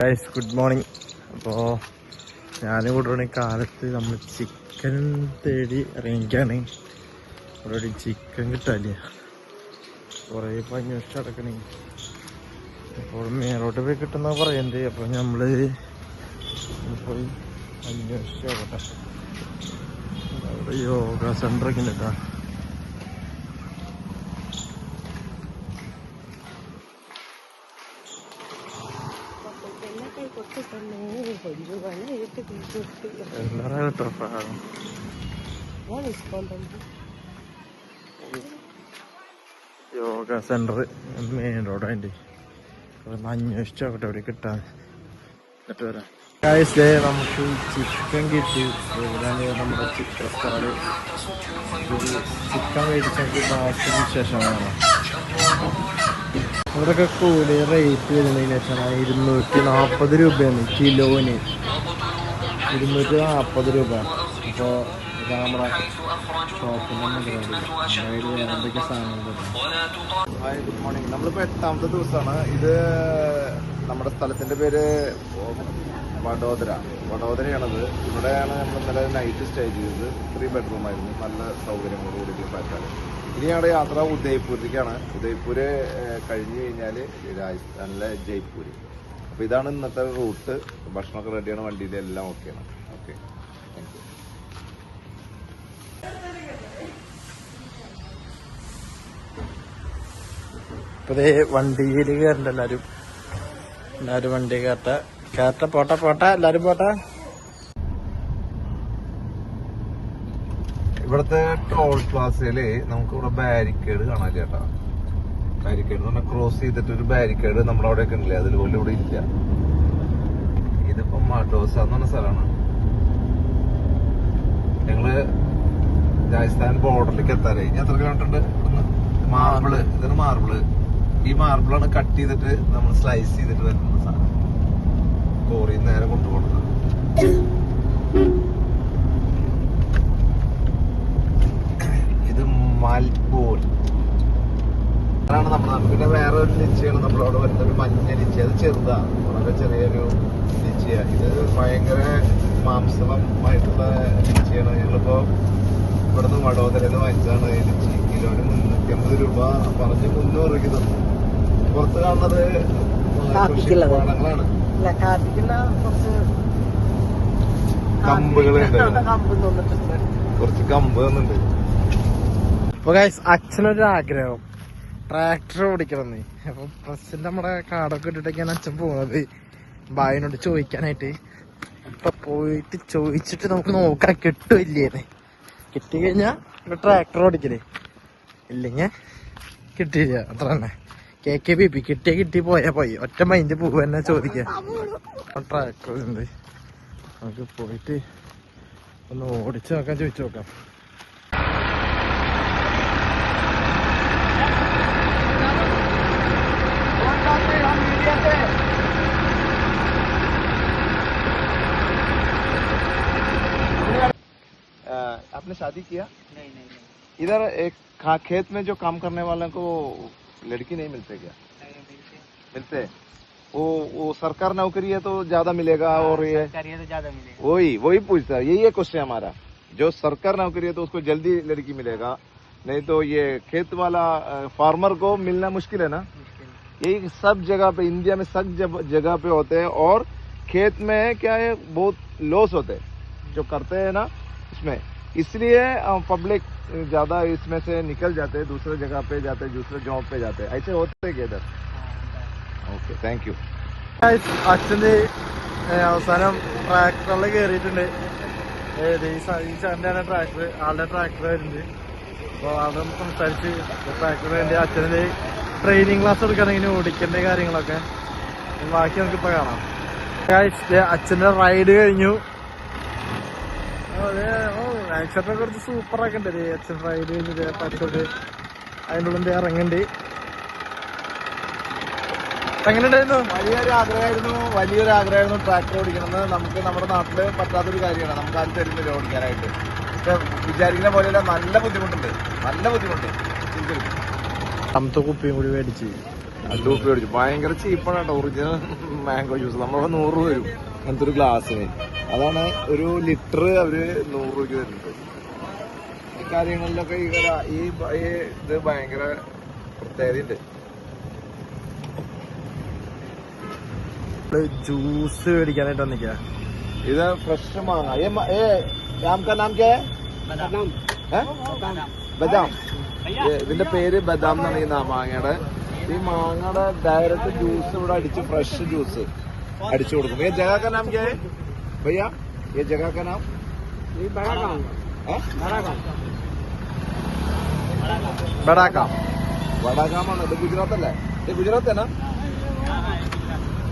Guys good morning. അപ്പോൾ ഞാൻ കൂടെ കാലത്ത് നമ്മൾ ചിക്കൻ തേടി ഇറങ്ങിക്കാണ്. ഇവിടെ ചിക്കൻ കിട്ടാല്ല, കുറേ അന്വേഷിച്ച് നടക്കണേ. അപ്പോൾ മേലോട്ട് പോയി കിട്ടുന്ന പറയുന്നത്. അപ്പോൾ നമ്മൾ പോയി അന്വേഷിച്ച് നോക്കട്ടെ. അവിടെ യോഗ സെൻ്ററൊക്കെ ഉണ്ട് കേട്ടോ. യോഗ സെന്റർ മെയിൻ റോഡ് അതിൻ്റെ അന്വേഷിച്ച് നോക്കട്ടെ എവിടെ കിട്ടാൻ. എന്നിട്ട് വരാം. നമുക്ക് ചിക്കൻ കിട്ടി. നമ്മുടെ ചിക്കൻ സ്റ്റാള് ചിക്കൻ മേടിച്ചെങ്കിൽ ബാക്കി വിശേഷമാണ്. ഇവിടെയൊക്കെ കൂടി റേറ്റ് വരുന്നതിന് ശേഷം 240 രൂപയാണ് കിലോന്. 240 രൂപ. അപ്പോൾ ഇതാ നമ്മുടെ ഷോപ്പിൻ്റെ എന്തൊക്കെ സാധനങ്ങൾ. Hi good morning. നമ്മളിപ്പോൾ 8ാമത്തെ ദിവസമാണ്. ഇത് നമ്മുടെ സ്ഥലത്തിൻ്റെ പേര് വഡോദരയാണത്. ഇവിടെയാണ് നമ്മൾ ഇന്നലെ നൈറ്റ് സ്റ്റേ ചെയ്തത്. 3 ബെഡ്റൂം ആയിരുന്നു, നല്ല സൗകര്യങ്ങളോട് കൂടി ഫ്ലാറ്റാണ്. ഇനി ഞങ്ങളുടെ യാത്ര ഉദയ്പൂരിലേക്കാണ്. ഉദയ്പൂര് കഴിഞ്ഞ് കഴിഞ്ഞാൽ രാജസ്ഥാനിലെ ജയ്പൂര്. അപ്പോൾ ഇതാണ് ഇന്നത്തെ റൂട്ട്. ഭക്ഷണമൊക്കെ റെഡിയാണ്, വണ്ടിയിൽ എല്ലാം ഓക്കെയാണ്. Okay, thank you. ഇപ്പോൾ ഇതേ വണ്ടിയിൽ കയറണ്ട എല്ലാവരും വണ്ടി കയറ്റ പോട്ടെ എല്ലാവരും പോട്ടെ. ഇവിടുത്തെ ടോൾ പ്ലാസയില് നമുക്കിവിടെ ബാരിക്കേഡ് കാണാൻ ചേട്ടാ. ബാരിക്കേഡ് എന്ന് പറഞ്ഞാൽ ക്രോസ് ചെയ്തിട്ട് ഒരു ബാരിക്കേഡ് നമ്മുടെ അവിടെയൊക്കെ ഉണ്ടല്ലേ, അതുപോലെ ഇവിടെ ഇല്ല. ഇതിപ്പോ മാട്ടോസ എന്ന് പറഞ്ഞ സ്ഥലമാണ്. ഞങ്ങള് രാജസ്ഥാൻ ബോർഡറിലേക്ക് എത്താറായി. ഇനി എത്ര കിലോമീറ്റർ ഉണ്ട് ഇവിടുന്ന്? ഇതാണ് മാർബിള്. ഈ മാർബിളാണ് കട്ട് ചെയ്തിട്ട് നമ്മൾ സ്ലൈസ് ചെയ്തിട്ട് വരുന്ന സാധനം. കോറിയിൽ നേരെ കൊണ്ടുപോകുന്നത്. മാൽപോൾ അതാണ് നമ്മുടെ. പിന്നെ വേറെ ഒരു ലിച്ചിയാണ് നമ്മളവിടെ വരുന്ന, ഒരു മഞ്ഞ ലിച്ചി. അത് ചെറുതാണ്, വളരെ ചെറിയൊരു ലിച്ചിയാണ്. ഇത് ഭയങ്കര മാംസമായിട്ടുള്ള ലിച്ചിയാണ്. ഞങ്ങളിപ്പോ ഇവിടുന്ന് വഡോദരയിൽ വാങ്ങിച്ചാണ് ഈ ലിച്ചി. കിലോന് 350 രൂപ പറഞ്ഞ് 300 രൂപയ്ക്ക് തന്നു. പുറത്ത് കാണുന്നത് കൃഷിപ്പാടങ്ങളാണ്, കമ്പുകളുണ്ട്, കുറച്ച് കമ്പ് തന്നുണ്ട്. അപ്പോൾ ഗൈസ് അച്ഛനൊരു ആഗ്രഹം ട്രാക്ടർ ഓടിക്കണമെന്ന്. അപ്പോൾ പ്രസിന്റെ നമ്മുടെ കാടൊക്കെ ഇട്ടിട്ടൊക്കെയാണ് അച്ഛൻ പോകുന്നത് ഭായിനോട് ചോദിക്കാനായിട്ട്. ഇപ്പൊ പോയിട്ട് ചോദിച്ചിട്ട് നമുക്ക് നോക്കാൻ കിട്ടുമില്ലേന്ന്. കിട്ടിക്കഴിഞ്ഞാൽ ട്രാക്ടർ ഓടിക്കല്, ഇല്ലെങ്കിൽ കിട്ടിയില്ല. അത്ര തന്നെ. KKBP കിട്ടി പോയാ പോയി. ഒറ്റ മൈൻഡ് പോവുക തന്നെ ചോദിക്കുക. ട്രാക്ടർ ഉണ്ട്, നമുക്ക് പോയിട്ട് ഒന്ന് ഓടിച്ച് നോക്കാൻ, ചോദിച്ചു നോക്കാം. आपने शादी किया? नहीं। इधर एक खेत में जो काम करने वालों को लड़की नहीं मिलते क्या? मिलते। वो सरकार नौकरी है तो ज्यादा मिलेगा, और ये तो ज्यादा मिलेगा. वही पूछता है. यही है क्वेश्चन हमारा. जो सरकार नौकरी है तो उसको जल्दी लड़की मिलेगा, नहीं तो ये खेत वाला फार्मर को मिलना मुश्किल है ना. यही सब जगह पे, इंडिया में सब जगह पे होते हैं. और खेत में क्या है, बहुत लॉस होते हैं जो करते हैं ना इसमें. इसलिए पब्लिक ज्यादा इसमें से निकल जाते हैं, दूसरे जगह पे जाते हैं, दूसरे जॉब पे जाते हैं. ऐसे होते हैं इधर. Okay, thank you. അച്ഛൻ്റെ അവസാനം ട്രാക്ടറിൽ കയറിയിട്ടുണ്ട്. ഈ ചേട്ടൻ്റെയാണ് ട്രാക്ടർ, ആളുടെ ട്രാക്ടർ വരുന്നുണ്ട്. അപ്പോൾ ആളും സംസാരിച്ച് ട്രാക്ടറിന് വേണ്ടി അച്ഛൻ്റെ ട്രെയിനിങ് ക്ലാസ് എടുക്കുകയാണെങ്കിൽ ഓടിക്കേണ്ട കാര്യങ്ങളൊക്കെ ബാക്കി നമുക്കിപ്പോൾ കാണാം. അച്ഛൻ്റെ റൈഡ് കഴിഞ്ഞു. ആക്സിഡന്റ് കുറച്ച് സൂപ്പറൊക്കെ ഉണ്ട്. അച്ഛൻ റൈഡ് കഴിഞ്ഞത് അച്ഛൻ്റെ അതിൻ്റെ ഉള്ളിൽ ഇറങ്ങുന്നുണ്ട്. എങ്ങനെയുണ്ടായിരുന്നു? വലിയൊരു ആഗ്രഹമായിരുന്നു ട്രാക്ടർ ഓടിക്കണമെന്ന്. നമുക്ക് നമ്മുടെ നാട്ടില് പറ്റാത്തൊരു കാര്യമാണ്, നമുക്ക് ആരും തരുന്നില്ല ഓടിക്കാനായിട്ട്. പക്ഷെ വിചാരിക്കുന്ന പോലെയല്ല, നല്ല ബുദ്ധിമുട്ടുണ്ട്. 5 കുപ്പിയും കൂടി മേടിച്ച് 2 മേടിച്ചു. ഭയങ്കര ചീപ്പാണ് കേട്ടോ ഒറിജിനൽ മാംഗോ ജ്യൂസ്. നമ്മൾ 100 രൂപ വരും അങ്ങനത്തെ ഒരു ഗ്ലാസ്സിന്. അതാണ് ഒരു ലിറ്റർ അവര് 100 രൂപയ്ക്ക് തരുന്നുണ്ട്. ഈ കാര്യങ്ങളിലൊക്കെ ഈ ഇത് ഭയങ്കര പ്രത്യേകതയുണ്ട്. ജ്യൂസ് മേടിക്കാനായിട്ട് വന്നിക്കാ. ഇത് ഫ്രഷ് മാങ്ങ. ആംകാ നാം ക്യാ ഹൈ? ബദാം. ഇതിന്റെ പേര് ബദാം എന്നാണ് ഈ മാങ്ങയുടെ. ഈ മാങ്ങയുടെ ഡയറക്റ്റ് ജ്യൂസ് ഇവിടെ അടിച്ച് ഫ്രഷ് ജ്യൂസ് അടിച്ചു കൊടുക്കും. ഈ ജഗ കാ നാം ക്യാ ഹൈ ഭയ്യ? ഈ ജഗ കാ നാം ബഡാക്കാം. ബഡാക്കാമാണ്. ഇത് ഗുജറാത്ത് അല്ലേ? ഇത് ഗുജറാത്ത് തന്നെ?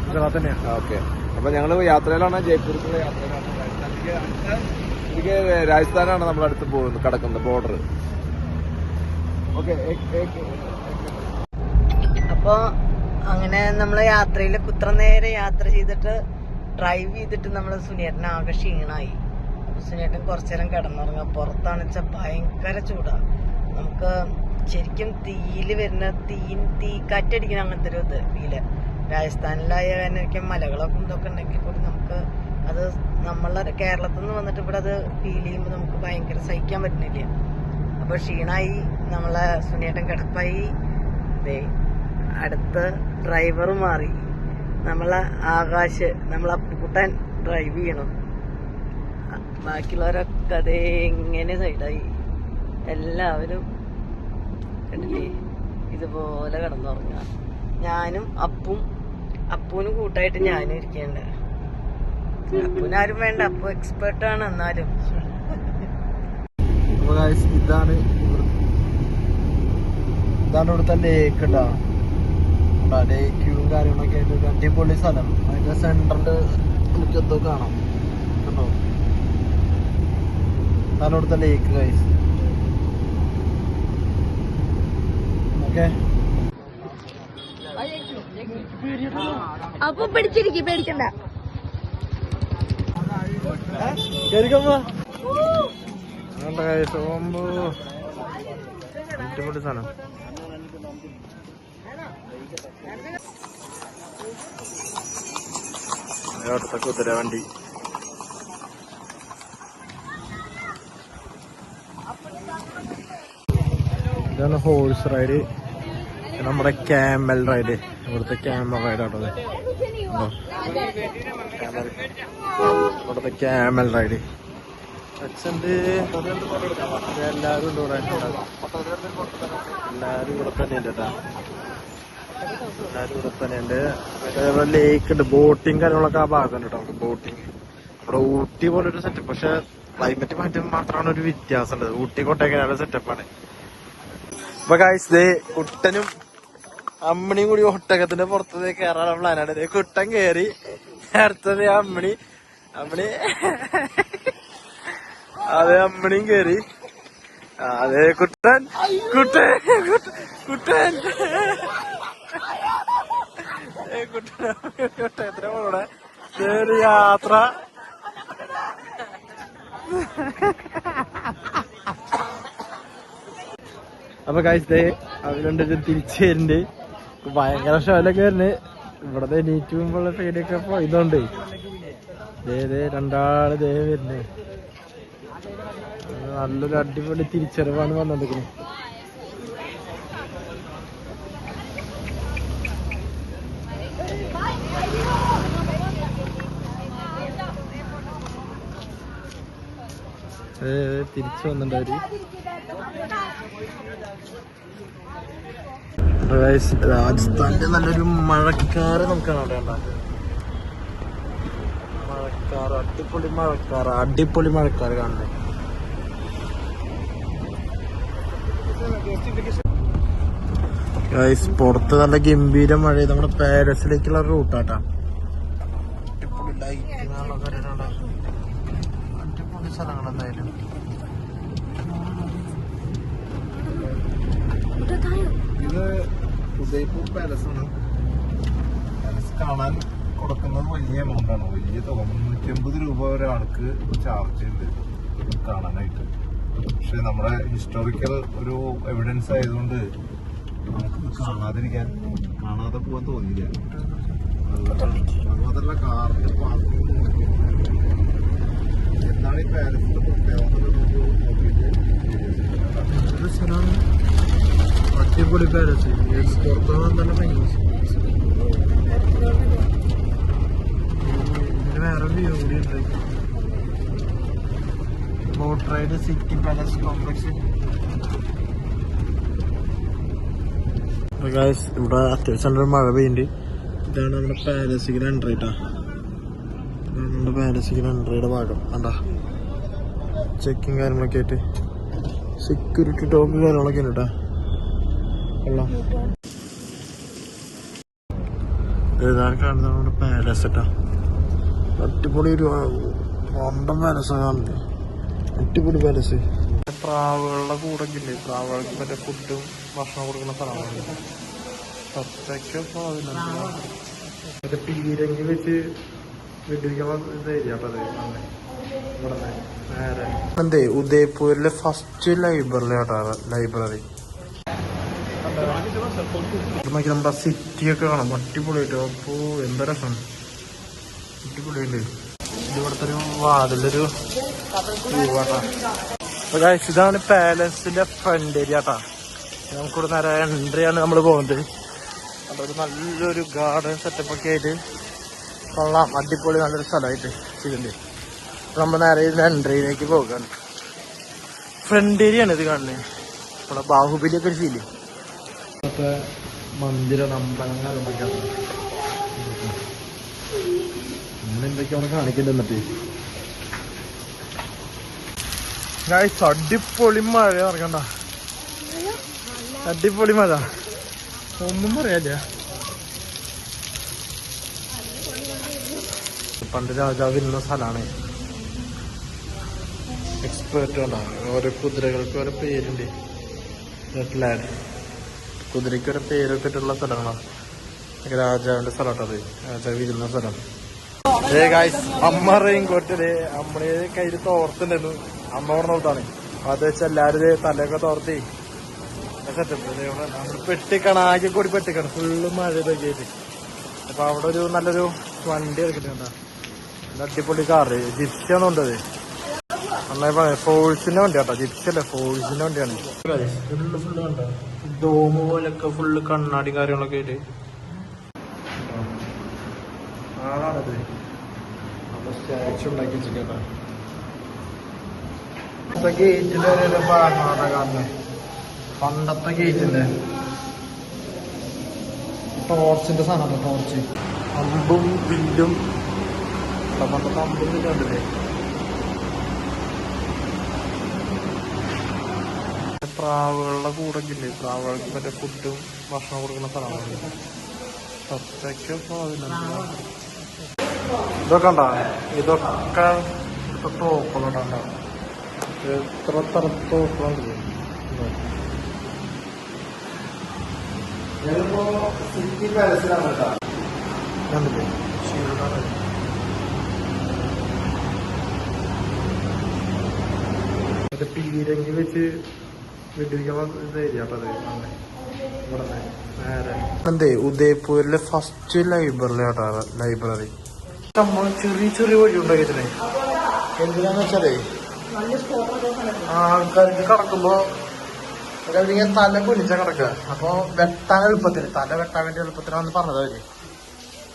ഗുജറാത്ത് തന്നെയാണ്. ഓക്കെ. അപ്പൊ ഞങ്ങള് യാത്രയിലാണ്, ജയ്പൂർക്കുള്ള യാത്രയിലാണ്. എനിക്ക് രാജസ്ഥാനാണ് നമ്മുടെ അടുത്ത് പോകുന്നത്, കിടക്കുന്നത് ബോർഡർ. ഓക്കെ. അപ്പൊ അങ്ങനെ നമ്മള് യാത്രയില് കുത്ര നേരം യാത്ര ചെയ്തിട്ട് ഡ്രൈവ് ചെയ്തിട്ട് നമ്മള് സുനിയേട്ടന് ആകെ ക്ഷീണായി. സുനിയേട്ടൻ കുറച്ചേരം കിടന്നുറങ്ങുക. പുറത്താണെന്ന് വെച്ചാൽ ഭയങ്കര ചൂടാ. നമുക്ക് ശരിക്കും തീയില് വരുന്ന തീ കാറ്റടിക്കുന്ന അങ്ങനത്തെ ഒരു ഇത് ഫീല്. രാജസ്ഥാനിലായ കാരണം മലകളൊക്കെ ഇതൊക്കെ ഉണ്ടെങ്കിൽ കൂടി നമുക്ക് അത് നമ്മളെ കേരളത്തിൽ നിന്ന് വന്നിട്ട് ഇവിടെ അത് ഫീൽ ചെയ്യുമ്പോൾ നമുക്ക് ഭയങ്കര സഹിക്കാൻ പറ്റുന്നില്ല. അപ്പൊ ക്ഷീണായി നമ്മളെ സുനിയേട്ടൻ കിടപ്പായി. അടുത്ത ഡ്രൈവർ മാറി. നമ്മളെ ആകാശ്, നമ്മളെ അപ്പുക്കുട്ടൻ ഡ്രൈവ് ചെയ്യണം. ബാക്കിയുള്ളവരൊക്കെ അതേ എങ്ങനെ സൈഡായി. എല്ലാവരും കണ്ടില്ലേ ഇതുപോലെ കിടന്നുറങ്ങുക. ഞാനും അപ്പൂന് കൂട്ടായിട്ട് ഞാനും ഇരിക്കണ്ട. അപ്പൂനാരും വേണ്ട, അപ്പു എക്സ്പേർട്ടാണ്. എന്നാലും ഇതാണ് ഇവിടുത്തെ ലേക്ക് കേട്ടോ. ലേക്കും കാര്യങ്ങളൊക്കെ ആയിട്ട് ഒരു അടിപൊളി സ്ഥലം. അതിന്റെ സെന്ററില് നമുക്ക് എന്തോ കാണാം കേട്ടോ. ഇതാണ് ഇവിടുത്തെ ലേക്ക് ഗൈസ്. ഓക്കെ. അപ്പൊ പിടിച്ചിരിക്കും, പേടിക്കണ്ട. അടിപൊളി സാധനം. അടുത്ത കുതിര വണ്ടി. ഇതാണ് ഹോഴ്സ് റൈഡ്. നമ്മുടെ ക്യാമൽ റൈഡ്. ഇവിടുത്തെ ക്യാമൽ റൈഡ് ആട്ടോ. ഇവിടുത്തെ ക്യാമൽ റൈഡ്. അച്ഛൻ്റെ എല്ലാവരും ഉണ്ട് ഇവിടെ. എല്ലാവരും ഇവിടെ തന്നെ ഉണ്ട് കേട്ടോ. എല്ലാവരും ഇവിടെ തന്നെ ഉണ്ട്. ലേക്ക് ഉണ്ട്, ബോട്ടിങ് കാര്യങ്ങളൊക്കെ ആ ഭാഗം കേട്ടോ. നമുക്ക് ബോട്ടിങ് ഇവിടെ ഊട്ടി പോലെ ഒരു സെറ്റപ്പ്. പക്ഷെ ക്ലൈമറ്റ് മാറ്റം മാത്രമാണ് ഒരു വ്യത്യാസം ഉള്ളത്. ഊട്ടി കൊട്ടേക്കനാണ് സെറ്റപ്പാണ്. അപ്പൊ ഗൈസ് ദേ കുട്ടനും അമ്മണിയും കൂടി ഒട്ടകത്തിന്റെ പുറത്തേ കയറാനുള്ള പ്ലാനാണ്. കുട്ടൻ കയറി. അടുത്തത് അമ്മണി അതെ അമ്മണിയും കയറി. അതെ കുട്ടൻ കുട്ടനത്തിന് കൂടെ ഒരു യാത്ര. അപ്പൊ കാഴ്ച അവരുണ്ട് തിരിച്ചു വരുന്നുണ്ട്. ഭയങ്കര ഷോലൊക്കെ വരുന്നത്. ഇവിടെ എണീറ്റ് മുമ്പുള്ള പേടിയൊക്കെ പോയതുകൊണ്ട് രണ്ടാള് വരുന്നേ. നല്ലൊരു അടിപൊളി തിരിച്ചറിവാണ് വന്നിരിക്കുന്നത്. തിരിച്ചു വന്നിട്ടുണ്ട് അവര്. രാജസ്ഥാനിലെ നല്ലൊരു മഴക്കാറ് നമുക്ക് കാണാൻ. മഴക്കാറ്, അടിപൊളി മഴക്കാറ് കാണുന്നത്. പുറത്ത് നല്ല ഗംഭീര മഴ. നമ്മുടെ പാലസിലേക്കുള്ള റൂട്ടാട്ടാ. അടിപൊളി ലൈറ്റിങ്ങുകളൊക്കെ, അടിപൊളി സ്ഥലങ്ങൾ എന്തായാലും. ഇത് ഉദയ്പൂർ പാലസ് ആണ്. പാലസ് കാണാൻ കൊടുക്കുന്നത് വലിയ എമൗണ്ട് ആണ്, വലിയ തുക. 350 രൂപ ഒരാൾക്ക് ചാർജ് ഉണ്ട് കാണാനായിട്ട്. പക്ഷെ നമ്മുടെ ഹിസ്റ്റോറിക്കൽ ഒരു എവിഡൻസ് ആയതുകൊണ്ട് കാണാതെ പോവാൻ തോന്നിയില്ല. അതുമാത്രല്ല കാറിന്റെ പാർക്കിംഗ് എന്താണ് ഈ പാലസിന്റെ പ്രത്യേകത നോക്കിയിട്ട് അടിപൊളി പാലസ് പുറത്തുനിന്ന് തന്നെ ഫേമസ്. ഇതിന് വേറെ വ്യൂ കൂടി ഉണ്ട്. Boat ride city palace complex. ഇവിടെ അത്യാവശ്യം നല്ലൊരു മഴ പെയ്യുന്നുണ്ട്. ഇതാണ് നമ്മുടെ പാലസിന് എൻട്രി കേട്ടാ. ഇതാണ് നമ്മുടെ പാലസിന് എൻട്രിയുടെ ഭാഗം. കണ്ടാ ചെക്കിങ് കാര്യങ്ങളൊക്കെ ആയിട്ട് സെക്യൂരിറ്റി ടോക്ക് കാര്യങ്ങളൊക്കെ ഉണ്ട് കേട്ടാ. കൊള്ളാം. ഏതാണ് കാണുന്നത് നമ്മുടെ പാലസ് കേട്ടാ. അടിപൊളി ഒരു വണ്ടൻ പാലസാണ് കാണുന്നത്. അടിപൊളി പാലസ്. പ്രാവുകളുടെ കൂടെ ഇല്ലേ, പ്രാവുകൾക്ക് മറ്റേ ഫുഡും ഭക്ഷണം കൊടുക്കുന്ന സ്ഥലമാണ്. മറ്റേ പീരങ്കി വെച്ച് വെടിവെക്കാൻ ഏരിയ. അപ്പൊ അതെ ഇവിടെ നേരെ എന്തേ ഉദയ്പൂരിലെ ഫസ്റ്റ് ലൈബ്രറി ആട്ടാ. ലൈബ്രറി നമ്മുടെ സിറ്റിയൊക്കെ കാണാം. അടിപൊളിയായിട്ട്. അപ്പോ എന്താ രസം, അടിപൊളിയുണ്ട്. ഇതിവിടുത്തെ ഒരു വാതിലൊരു പൂവാട്ടാ. ഇതാണ് പാലസിന്റെ ഫ്രണ്ട് ഏരിയ ആട്ടാ. നമുക്കിവിടെ നേരെ എൻട്രിയാണ് നമ്മൾ പോകുന്നത്. അതൊരു നല്ലൊരു ഗാർഡൻ സെറ്റപ്പ് ഒക്കെ ആയിട്ട് കൊള്ളാം. അടിപൊളി നല്ലൊരു സ്ഥലമായിട്ട് ചെയ്തിട്ടുണ്ട്. നമ്മൾ നേരെ ഇതിന്റെ എൻട്രിയിലേക്ക് പോകാൻ ഫ്രണ്ട് ഏരിയ ആണ് ഇത് കാണുന്നത്. ഇവിടെ ബാഹുബലിയൊക്കെ ഒരു ഫീല്. ഇപ്പോഴത്തെ മന്ദിരം അമ്പലങ്ങളൊക്കെയാണ്. അങ്ങനെ എന്തൊക്കെയാണ് കാണിക്കുന്നത്. എന്നിട്ട് അടിപൊളി മഴ ഇറങ്ങണ്ട. അടിപൊളി മഴ, ഒന്നും പറയാല്ല. പണ്ട് രാജാവ് ഇരുന്ന സ്ഥലമാണ്. എക്സ്പേർട്ട് ഉണ്ടാവും. ഓരോ കുതിരകൾക്ക് ഓരോ പേരുണ്ട്. കുതിരയ്ക്ക് ഓരോ പേരൊക്കെ ഇട്ടുള്ള സ്ഥലങ്ങളാണ്. രാജാവിന്റെ സ്ഥലമാട്ടത്. രാജാവ് ഇരുന്ന സ്ഥലം. അമ്മ റെയിൻകോട്ടില് അമ്മയുടെ കയ്യിൽ തോർത്തുണ്ടായിരുന്നു. അമ്മ പറഞ്ഞ തോർത്താണ്. അത് വെച്ച് എല്ലാവരും തലയൊക്കെ തോർത്തി സെറ്റപ്പ്. നമ്മള് പെട്ടിക്കണം, ആകെ കൂടി പെട്ടിക്കണം. ഫുള്ള് മഴ ഇതൊക്കെ ആയിട്ട്. അപ്പൊ അവിടെ ഒരു നല്ലൊരു വണ്ടി എടുക്കുന്നുണ്ടാ. അടിപൊളി കാറ് ജിപ്സിയാണ് കൊണ്ടത്. നന്നായി പറയാം. ഫോഴ്സിന്റെ വണ്ടി കേട്ടോ. ജിപ്സി അല്ലേ, ഫോഴ്സിന്റെ വണ്ടിയാണ്. ഫുള്ള് കണ്ടോ ഡോമ് പോലൊക്കെ ഫുള്ള് കണ്ണാടി കാര്യങ്ങളൊക്കെ ആയിട്ട് ആളാണത്. അപ്പൊ സ്റ്റാച്ചു ഉണ്ടാക്കി വെച്ചിട്ടാ. ഗേറ്റിന്റെ ഒരു ഭാഗമാണ് കാണുന്നത്. പണ്ടത്തെ ഗേറ്റിന്റെ ടോർച്ചിന്റെ സാധനം. ടോർച്ച് അമ്പും വില്ലും. പണ്ടത്തെ അമ്പും വില്ലും കണ്ടില്ലേ. പ്രാവുകളുടെ കൂടെ ഇല്ലേ, പ്രാവുകൾക്ക് മറ്റേ ഫുഡും ഭക്ഷണം കൊടുക്കുന്ന സ്ഥലമാണ്. ഇതൊക്കെ ഉണ്ടാ. ഇതൊക്കെ ഇപ്പൊ തോക്കുകളുണ്ടാ. എത്ര തരം തോക്കുകളുണ്ട്. സിറ്റി പാലസിലാണ് കേട്ടോ. കണ്ടില്ലേ ഷീൽഡാണ്. മറ്റേ പീരങ്കി വെച്ച് വെടിവെക്കാൻ ഏരിയ. അപ്പൊ അതെ ഇവിടെ നേരെ എന്തേ ഉദയ്പൂരിലെ ഫസ്റ്റ് ലൈബ്രറി ആട്ടാ. ലൈബ്രറി നമ്മൾ ചെറിയ ചെറിയ വഴി ഉണ്ടാക്കിയിട്ടില്ലേ. എന്തിനാന്ന് വെച്ചാലേ ആൾക്കാർക്ക് കിടക്കുമ്പോ ഇങ്ങനെ തല കുനിച്ച കിടക്കുക. അപ്പൊ വെട്ടാൻ എളുപ്പത്തിന്, തല വെട്ടാൻ വേണ്ടി എളുപ്പത്തിനാന്ന് പറഞ്ഞത് അവര്.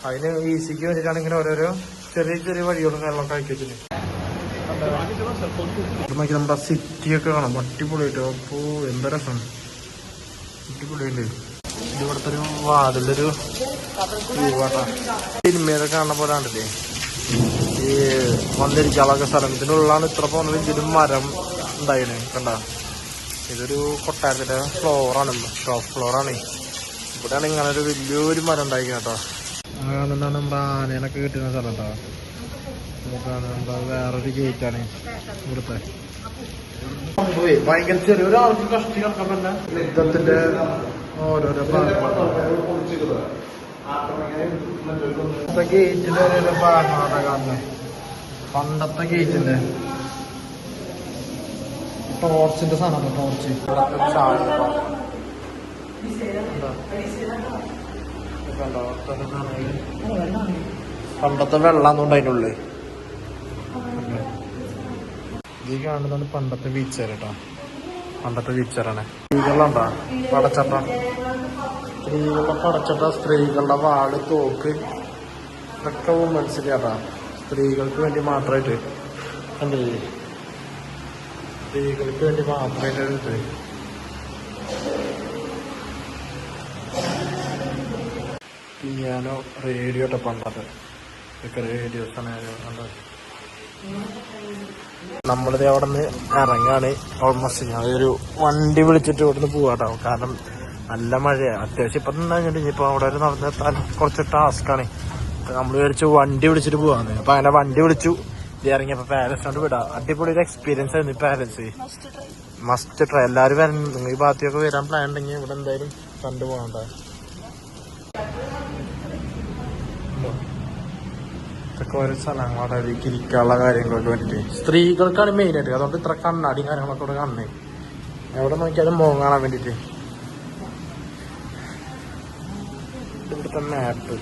അതിന് ഈസിക്ക് വേണ്ടിയിട്ടാണ് ഇങ്ങനെ ഓരോരോ ചെറിയ ചെറിയ വഴികളും കാര്യങ്ങളൊക്കെ ആക്കി വെച്ചിട്ട്. നമ്മുടെ സിറ്റിയൊക്കെ കാണാം. അടിപൊളിയായിട്ട്. അപ്പോ എന്താ രസം, അടിപൊളിയുണ്ട്. ഇതിവിടുത്തെ ഒരു വാതിലൊരു പൂവാട്ടാ. സിനിമയൊക്കെ കാണുന്ന പോലെ കണ്ടില്ലേ ഈ വന്നിരിക്കാളൊക്കെ സ്ഥലം. ഇതിൻ്റെ ഉള്ളിലാണ് ഇത്ര പോകുന്നത്. ഇതിലും മരം ഉണ്ടായിന് കണ്ട. ഇതൊരു കൊട്ടാരത്തിന്റെ ഫ്ലോറാണ്, ടോപ്പ് ഫ്ലോറാണ്. ഇവിടെയാണ് ഇങ്ങനെ ഒരു വലിയൊരു മരം ഉണ്ടായിരിക്കും കേട്ടോ. അങ്ങനെ നമ്മുടെ ആനേനൊക്കെ കിട്ടുന്ന സ്ഥലം കേട്ടോ. നോക്കാണ് എന്താ വേറൊരു ഗേറ്റാണ് ഇവിടുത്തെ. ഭയങ്കര ചെറിയൊരാൾക്ക് കഷ്ടി കിടക്കാൻ പറ്റില്ല. യുദ്ധത്തിന്റെ ഓരോരോ ഗേറ്റിന്റെ ഓരോരോ ഭാഗമാണ് കാണുന്നത്. പണ്ടത്തെ ഗേറ്റിന്റെ ടോർച്ചിന്റെ സാധനം. ടോർച്ച് പണ്ടത്തെ വെള്ളാന്നുണ്ട് അതിനുള്ളിൽ. ഈ കാണുന്നതാണ് പണ്ടത്തെ വീച്ചർ കേട്ടോ. പണ്ടത്തെ വീച്ചറാണ്. സ്ത്രീകളുണ്ടോ പടച്ചട്ട, സ്ത്രീകളുടെ പടച്ചട്ട, സ്ത്രീകളുടെ വാള്, തോക്ക്, ഇതൊക്കെ വുമൻസിൽ കേട്ടാ. സ്ത്രീകൾക്ക് വേണ്ടി മാത്രമായിട്ട് കണ്ടില്ലേ, സ്ത്രീകൾക്ക് വേണ്ടി മാത്രമായിട്ട് പിയാനോ, റേഡിയോ കേട്ടോ. പണ്ടത്തെ ഇതൊക്കെ റേഡിയോസാണ് കണ്ടത്. നമ്മളിത് അവിടെ നിന്ന് ഇറങ്ങാണ്. ഓൾമോസ്റ്റ് ഞാൻ ഒരു വണ്ടി വിളിച്ചിട്ട് ഇവിടെ നിന്ന് പോവാട്ടോ. കാരണം നല്ല മഴയാണ് അത്യാവശ്യം. ഇപ്പം തന്നെ ഇനിയിപ്പോൾ അവിടെ ഒരു നടന്നെത്താൻ കുറച്ച് ടാസ്ക്കാണ്. നമ്മൾ വിചാരിച്ചു വണ്ടി വിളിച്ചിട്ട് പോവാന്ന്. അപ്പം അങ്ങനെ വണ്ടി വിളിച്ചു. ഇത് ഇറങ്ങിയപ്പോൾ പാലസിനോട് വിടാം. അടിപൊളി ഒരു എക്സ്പീരിയൻസ് ആയിരുന്നു പാലസ്. Must try. എല്ലാവരും വരണം. നിങ്ങൾ ഈ ഭാഗത്തേക്ക് വരാൻ പ്ലാൻ ഉണ്ടെങ്കിൽ ഇവിടെ എന്തായാലും കണ്ടു പോകണ്ട. ഇതൊക്കെ ഓരോ സ്ഥലങ്ങളവിടെ ഇരിക്കാനുള്ള കാര്യങ്ങൾക്ക് വേണ്ടിയിട്ട് സ്ത്രീകൾക്കാണ് മെയിനായിട്ട്. അതുകൊണ്ട് ഇത്ര കണ്ണാടിയും കാര്യങ്ങളൊക്കെ ഇവിടെ കാണുന്നത്. എവിടെ നോക്കിയാലും മോൻ കാണാൻ വേണ്ടിയിട്ട്. ഇവിടുത്തെ മാപ്പ്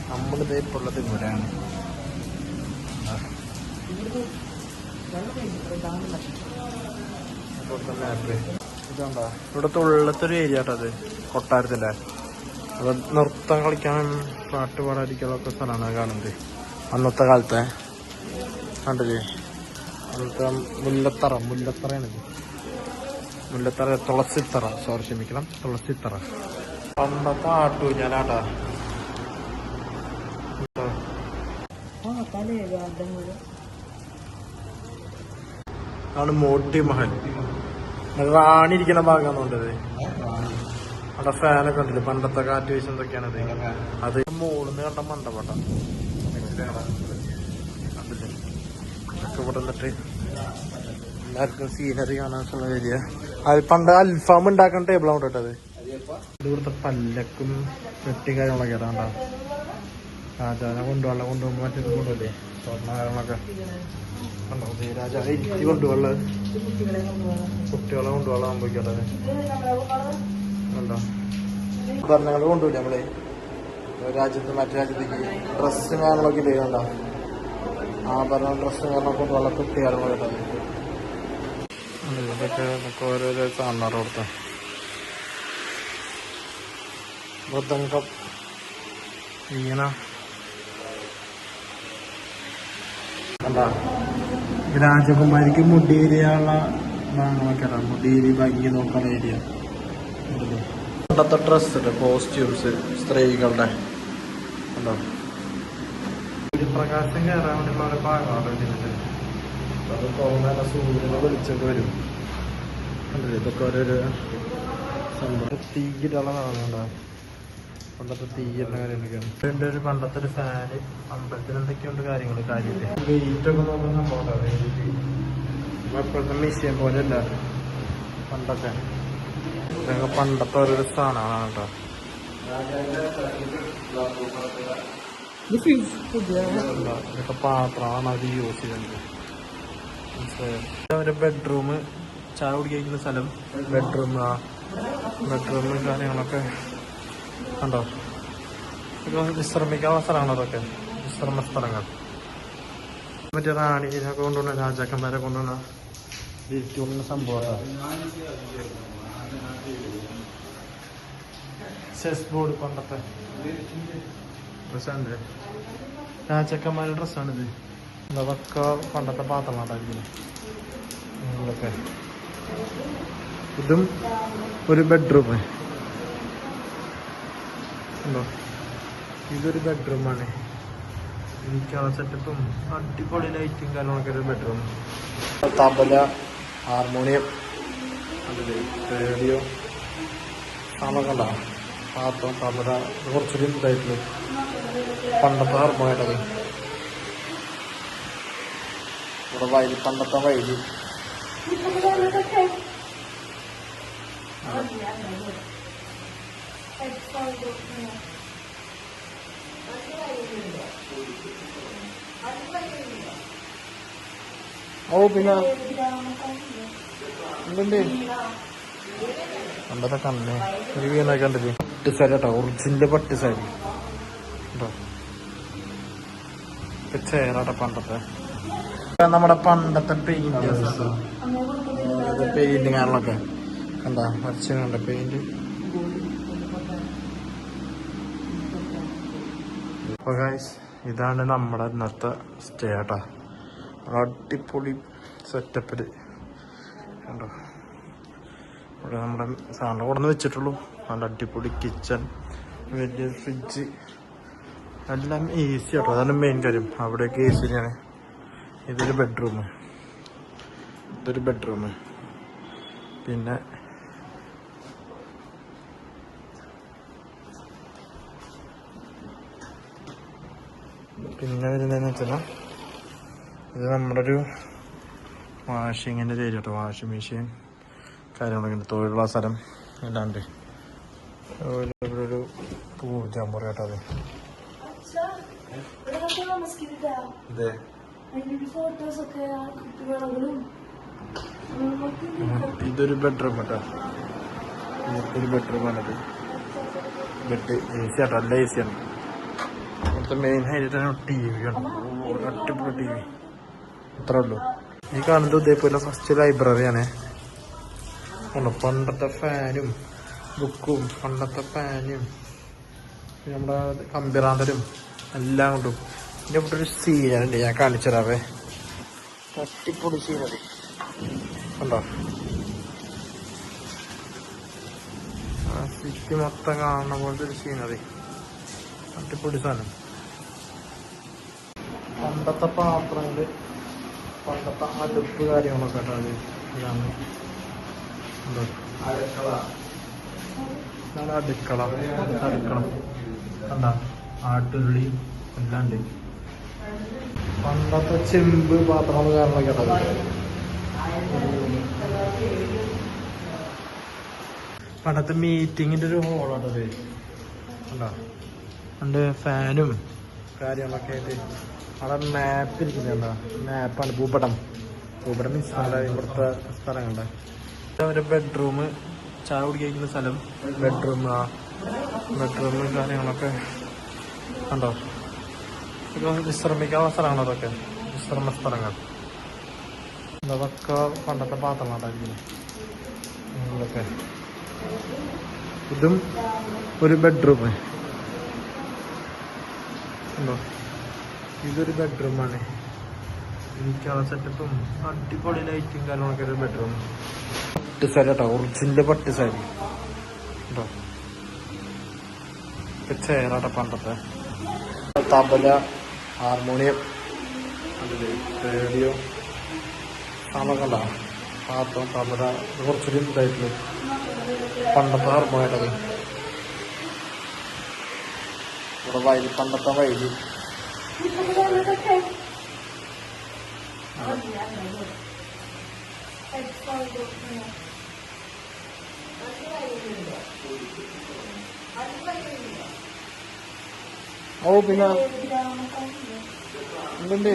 നമ്മളിതേ ഇപ്പോൾ ഉള്ളത് ഇവിടെയാണ്. ഇവിടുത്തെ മാപ്പ് ഇതുണ്ടോ. ഇവിടുത്തെ ഉള്ളത്തൊരു ഏരിയ കേട്ടോ അത്, കൊട്ടാരത്തിൻ്റെ. അത് നൃത്തം കളിക്കാനും പാട്ട് പാടാതിരിക്കാനൊക്കെ സ്ഥലമാണ് കാണുന്നത്. അന്നത്തെ കാലത്തെ കണ്ടില്ലേ, അന്നത്തെ മുല്ലത്തറയാണിത്. മുല്ലത്തറ, തുളസിത്തറ, സോറി ക്ഷമിക്കണം, തുളസിത്തറ. പണ്ടത്തെ ആട്ടൂഞ്ഞാലാട്ടാ. ആണ് മോട്ടി മഹൽ. റാണി ഇരിക്കുന്ന ഭാഗമാണെന്നുണ്ടത്. അവിടെ ഫാനൊക്കെ ഉണ്ടല്ലോ, പണ്ടത്തെ കാറ്റ് വീശുന്നതൊക്കെയാണത്. അത് മോളിന്ന് കണ്ട മണ്ടപ്പെട്ട ഒക്കെ ഇവിടെ നിന്നിട്ട് എല്ലാവർക്കും സീനറി കാണാനുള്ള ഏരിയ. അത് പണ്ട് അൽഫാം ഉണ്ടാക്കുന്ന ടേബിളാണ് കേട്ടത്. ഇവിടുത്തെ പല്ലക്കും വെട്ടി കാര്യങ്ങളൊക്കെ ഏതാണ്ടാ. രാജാവിനെ കൊണ്ടുപോകുമ്പോൾ മറ്റൊരു കൊണ്ടുപോലേ സ്വർണ്ണ കാര്യങ്ങളൊക്കെ ഉണ്ടോ. രാജാവ് ഇരുത്തി കൊണ്ടുപോകുള്ള കുട്ടികളെ കൊണ്ടുപോകാൻ സംഭവിക്കട്ടത് ഉണ്ടോ. ഭരണങ്ങൾ കൊണ്ടുപോയില്ലേ നമ്മള് രാജ്യത്ത് മറ്റു രാജ്യത്തേക്ക് ഡ്രസ്സും കാര്യങ്ങളൊക്കെ ഇല്ലേ കണ്ടോ. ആഭരണം ഡ്രസ്സും കാര്യങ്ങളൊക്കെ കൊണ്ടുപോകാനുള്ള കുട്ടി കാര്യങ്ങളൊക്കെ ഇതൊക്കെ ഓരോരോ സാധനം കൊടുത്ത മൃദംഗം ഇങ്ങനെ കണ്ടാ. രാജകുമാരിക്ക് മുടിയേരിയുള്ള ഭാഗങ്ങളൊക്കെ മുടിയേരി ഭംഗി നോക്കുന്ന ഏരിയ. പണ്ടത്തെ ഡ്രസ്സ്, കോസ്റ്റ്യൂംസ് സ്ത്രീകളുടെ ഉണ്ടോ. സൂര്യപ്രകാശം കയറാൻ വേണ്ടിയുള്ള ഒരു ഭാഗമാണ് ഇതിൻ്റെ. അത് തോന്നാൻ സൂര്യനെ വെളിച്ചൊക്കെ വരും. കണ്ടില്ലേ, ഇതൊക്കെ ഓരോരോ സംഭവം. തീയിലുള്ള കാണുന്നുണ്ടോ. പണ്ടത്തെ തീയുടെ കാര്യങ്ങളൊക്കെയാണ്. ഇതിൻ്റെ ഒരു പണ്ടത്തെ ഒരു ഫാന്, അമ്പലത്തിൽ എന്തൊക്കെയുണ്ട് കാര്യങ്ങൾ. കാര്യമില്ല വെയിറ്റൊക്കെ നോക്കുന്ന സംഭവം. വെയിറ്റ് ഇപ്പോഴത്തെ മ്യൂസിയം പോലെ അല്ല പണ്ടത്തെ. ഇതൊക്കെ പണ്ടത്തെ ഓരോരോ സാധനമാണ് കേട്ടോ. ഇതൊക്കെ പാത്രമാണ് അത് യൂസ് ചെയ്യുന്നത്. ഒരു ബെഡ്റൂം, ചായ കുടിക്കുന്ന സ്ഥലം, ബെഡ്റൂം കാര്യങ്ങളൊക്കെ കണ്ടോ. വിശ്രമിക്കാനുള്ള സ്ഥലമാണ് അതൊക്കെ, വിശ്രമ സ്ഥലങ്ങൾ. മറ്റേ റാണിനൊക്കെ കൊണ്ടുവന്ന രാജാക്കന്മാരെ കൊണ്ടുവന്ന ഇരിക്കുന്ന സംഭവമാണ്. ചെസ് ബോർഡ് പണ്ടത്തെ ഡ്രസ്സാണ്. രാജാക്കന്മാരുടെ ഡ്രസ്സാണിത്. അതൊക്കെ പണ്ടത്തെ പാത്രങ്ങളായിരിക്കും. ഇതൊക്കെ ഇതും ഒരു ബെഡ്റൂം ഉണ്ടോ. ഇതൊരു ബെഡ്റൂമാണ്. ഇരിക്കാനുള്ള സെറ്റപ്പും അടിപൊളി ലൈറ്റും കാര്യങ്ങളൊക്കെ ഒരു ബെഡ്റൂം. തബല, ഹാർമോണിയം, റേഡിയോ സാധനമൊക്കെ ഉണ്ടാവും. പാത്രം, തബല, കുറച്ചൊരു ഇതായിട്ടുള്ളൂ പണ്ടത്തെ ഹാർമോണിയായിട്ടത്. ഇവിടെ വയലി, പണ്ടത്തെ വയലി. ഓ പിന്നെ എന്തുണ്ട് പണ്ടത്തെ കണ്ണേ ഒരു വീണൊക്കെ കണ്ടില്ലേ? പട്ട് സാരി കേട്ടോ, ഒറിജിനൽ പട്ട് സാരി കേട്ടോ. ചേരാട്ടെ പണ്ടത്തെ നമ്മുടെ പണ്ടത്തെ പെയിന്റേഴ്സ് പെയിന്റിങ് ആണല്ലൊക്കെ കണ്ടാ വരച്ചുണ്ട് പെയിന്റ്. അപ്പൊ ഗൈസ് ഇതാണ് നമ്മുടെ ഇന്നത്തെ സ്റ്റേ കേട്ടാ. അടിപൊളി സെറ്റപ്പില് കണ്ടോ. ഇവിടെ നമ്മുടെ സാധനം കൊണ്ടുവന്ന് വെച്ചിട്ടുള്ളൂ. നല്ല അടിപൊളി കിച്ചൺ, വലിയ ഫ്രിഡ്ജ്, എല്ലാം ഈസി കേട്ടോ. അതാണ് മെയിൻ കാര്യം. അവിടെയൊക്കെ എ സി തന്നെയാണ്. ഇതൊരു ബെഡ്റൂം, പിന്നെ വരുന്നതെന്ന് വെച്ചാൽ ഇത് നമ്മുടെ ഒരു വാഷിങ്ങിൻ്റെ ഏരിയ കേട്ടോ. വാഷിംഗ് മെഷീൻ കാര്യങ്ങളൊക്കെ ഉണ്ട്. തൊഴിലുള്ള സ്ഥലം അല്ലാണ്ട് ഇവിടെ ഒരു പൂജാമുറി കേട്ടോ. അത് ഇതൊരു ബെഡ്റൂം കേട്ടോ. ഇതൊരു ബെഡ്റൂമാണത്. ബെഡ് എ സി ആട്ടോ, നല്ല എ സി ആണ്. ഇവിടുത്തെ മെയിൻ ഹൈലൈറ്റ് ആണ് ടി വി ആണ്. അടിപൊളി ടി വി. അത്രേ ഉള്ളൂ. ഈ കാണുന്നത് ഇതേപോലെ ഫസ്റ്റ് ലൈബ്രറിയാണ്. പണ്ടത്തെ ഫാനും ബുക്കും, പണ്ടത്തെ ഫാനും നമ്മുടെ കമ്പിറാന്തലും എല്ലാം കൊണ്ടും. ഇതിൻ്റെ ഇവിടെ ഒരു സീനറി ഞാൻ കാണിച്ചു തരാവേ. അടിപൊളി സീനറി കണ്ടോ. ആ സിറ്റി മൊത്തം കാണുന്ന പോലത്തെ ഒരു സീനറി. അടിപൊളി സാധനം. പണ്ടത്തെ പാത്രങ്ങള്, പണ്ടത്തെ അടുപ്പ് കാര്യങ്ങളൊക്കെ കേട്ടോ. അത് ഇതാണ് അടുക്കള കണ്ട, ആട്ടുള്ളി എല്ലാം ഉണ്ട്. പണ്ടത്തെ ചെമ്പ് പാത്രങ്ങൾ കാര്യങ്ങളൊക്കെ കേട്ടോ. പണ്ടത്തെ മീറ്റിങ്ങിന്റെ ഒരു ഹോളാണത് കണ്ടോ. പണ്ട് ഫാനും കാര്യങ്ങളൊക്കെ ആയിട്ട് അവിടെ മാപ്പ് ഇരിക്കുന്നുണ്ടോ. മാപ്പാണ് ഭൂപടം മീൻസ് നമ്മുടെ ഇവിടുത്തെ സ്ഥലങ്ങളുണ്ട്. ഒരു ബെഡ്റൂം, ചായ കുടിക്കുന്ന സ്ഥലം, ബെഡ്റൂം കാര്യങ്ങളൊക്കെ കണ്ടോ. വിശ്രമിക്കാനുള്ള സ്ഥലമാണ് അതൊക്കെ, വിശ്രമ സ്ഥലങ്ങൾ. അതൊക്കെ പണ്ടത്തെ പാത്രങ്ങളുണ്ടായിരിക്കും ഇതൊക്കെ. ഇതും ഒരു ബെഡ്റൂം ഉണ്ടോ. ഇതൊരു ബെഡ്റൂമാണ്. എനിക്കുള്ള സെറ്റപ്പും അടിപൊളി ലൈറ്റും കാര്യങ്ങളൊക്കെ ഒരു ബെഡ്റൂം. പട്ട് സാരി കേട്ടോ, ഒറിജിനൽ പട്ട് സാരി കേട്ടോ. ചേരാട്ടെ പണ്ടത്തെ തബല, ഹാർമോണിയം, റേഡിയോ സാധനമൊക്കെ ഉണ്ടാവും. പാത്രം, തബല, കുറച്ചൊരു ഇതായിട്ടുള്ളൂ പണ്ടത്തെ ഹാർമോണിയായിട്ടത്. ഇവിടെ വയല്, പണ്ടത്തെ വയല്. ഓ പിന്നെ എന്തുണ്ട്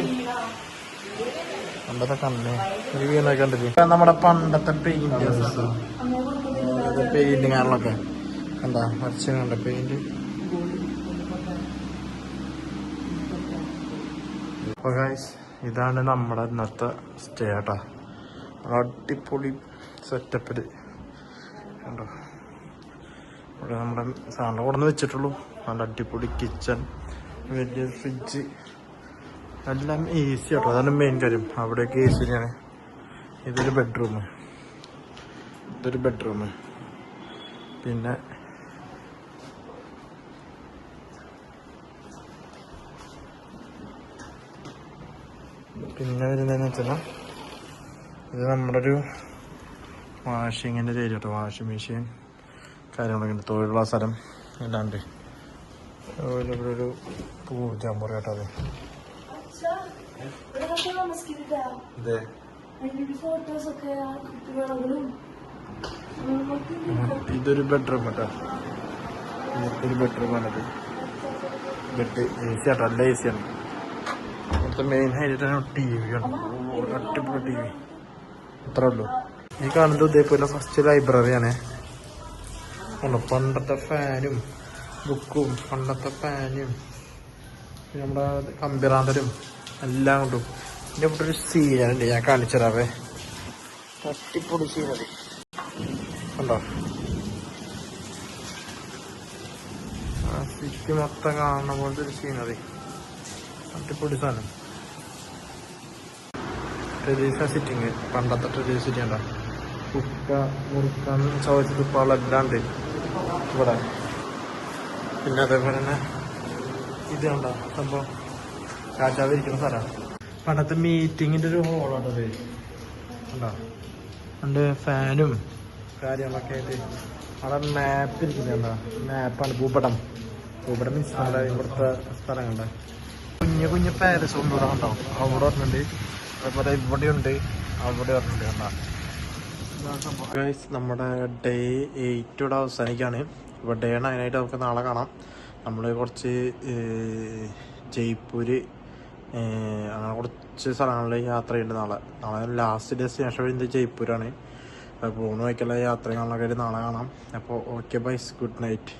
പണ്ടത്തെ കണ്ണേ ഒരു വീണൊക്കെ കണ്ടില്ലേ? നമ്മുടെ പണ്ടത്തെ പെയിന്റേഴ്സ് പെയിന്റിങ് ആണല്ലൊക്കെ കണ്ടാ വരച്ചുണ്ട് പെയിന്റ്. അപ്പൊ ഗൈസ് ഇതാണ് നമ്മുടെ ഇന്നത്തെ സ്റ്റേ കേട്ടാ. അടിപൊളി സെറ്റപ്പില് കണ്ടോ. ഇവിടെ നമ്മുടെ സാധനം കൊണ്ടുവന്ന് വെച്ചിട്ടുള്ളൂ. നല്ല അടിപൊളി കിച്ചൺ, വലിയ ഫ്രിഡ്ജ്, എല്ലാം ഈസി കേട്ടോ. അതാണ് മെയിൻ കാര്യം. അവിടെയൊക്കെ എ സി തന്നെയാണ്. ഇതൊരു ബെഡ്റൂം, പിന്നെ വരുന്നതെന്ന് വെച്ചാൽ ഇത് നമ്മുടെ ഒരു വാഷിങ്ങിൻ്റെ ഏരിയ കേട്ടോ. വാഷിംഗ് മെഷീൻ കാര്യങ്ങളൊക്കെ ഉണ്ട്. തൊഴിലുള്ള സ്ഥലം അല്ലാണ്ട് ഇവിടെ ഒരു പൂജാമുറി കേട്ടോ. ഇതൊരു ബെഡ്റൂം കേട്ടോ. ഇതൊരു ബെഡ്റൂമാണത്. ബെഡ് എ സി ആട്ടോ, നല്ല എ സി ആണ്. ഇവിടുത്തെ മെയിൻ ഹൈലൈറ്റ് ആണ് ടി വി ആണ്. അടിപൊളി ടി വി. അത്രേ ഉള്ളൂ. ഈ കാണുന്നത് ഇതേപോലെ ഫസ്റ്റ് ലൈബ്രറിയാണ്. പണ്ടത്തെ ഫാനും ബുക്കും പണ്ടത്തെ ഫാനും പിന്നെ നമ്മുടെ കമ്പിറാന്തലും എല്ലാം കൊണ്ടും ഇതിൻ്റെ ഇവിടെ ഒരു സീനുണ്ട്, ഞാൻ കാണിച്ചുതരാവേ. തട്ടിപ്പൊടി സീനറി കണ്ടോ, ആ സിറ്റി മൊത്തം കാണുന്ന പോലത്തെ ഒരു സീനറി, തട്ടിപ്പൊടി സാധനം. ട്രഡീഷണൽ സിറ്റിങ്, പണ്ടത്തെ ട്രഡീഷണൽ സിറ്റി ഉണ്ടോ, കുക്ക മുറുക്കാൻ ചവച്ചുപ്പാളെല്ലാം ഉണ്ട് ഇവിടെ. പിന്നെ അതേപോലെ തന്നെ ഇത് കണ്ടോ സംഭവം, രാജാവിരിക്കുന്ന സ്ഥലമാണ്. പണ്ടത്തെ മീറ്റിങ്ങിൻ്റെ ഒരു ഹോളാണത് കണ്ടോ, ഉണ്ട് ഫാനും കാര്യങ്ങളൊക്കെ ആയിട്ട്. അവിടെ മാപ്പ് ഇരിക്കുന്നത് കണ്ടോ, മാപ്പാണ്. ഭൂപടം മീൻസ് നമ്മുടെ ഇവിടുത്തെ സ്ഥലങ്ങളുണ്ട്. കുഞ്ഞു കുഞ്ഞു പാലസ് ഒന്നും കണ്ടോ, അവിടെ പറഞ്ഞിട്ടുണ്ട്. അതേപോലെ ഇവിടെയുണ്ട്, അവിടെ പറഞ്ഞിട്ടുണ്ട് കണ്ടോ. നമ്മുടെ ഡേ 8 ഇവിടെ അവസാനിക്കാണ്. ഇപ്പോൾ ഡേ 9 നമുക്ക് നാളെ കാണാം. നമ്മൾ കുറച്ച് ജയ്പൂര് അങ്ങനെ കുറച്ച് സ്ഥലങ്ങളിൽ യാത്ര ചെയ്യുന്നുണ്ട്. നാളെ ലാസ്റ്റ് ഡെസ്റ്റിനേഷൻ വരുന്നത് ജയ്പൂരാണ്. അപ്പോൾ പോകുന്ന വയ്ക്കുള്ള യാത്ര കാണാനൊക്കെ നാളെ കാണാം. അപ്പോൾ ഓക്കെ ബൈസ്, ഗുഡ് നൈറ്റ്.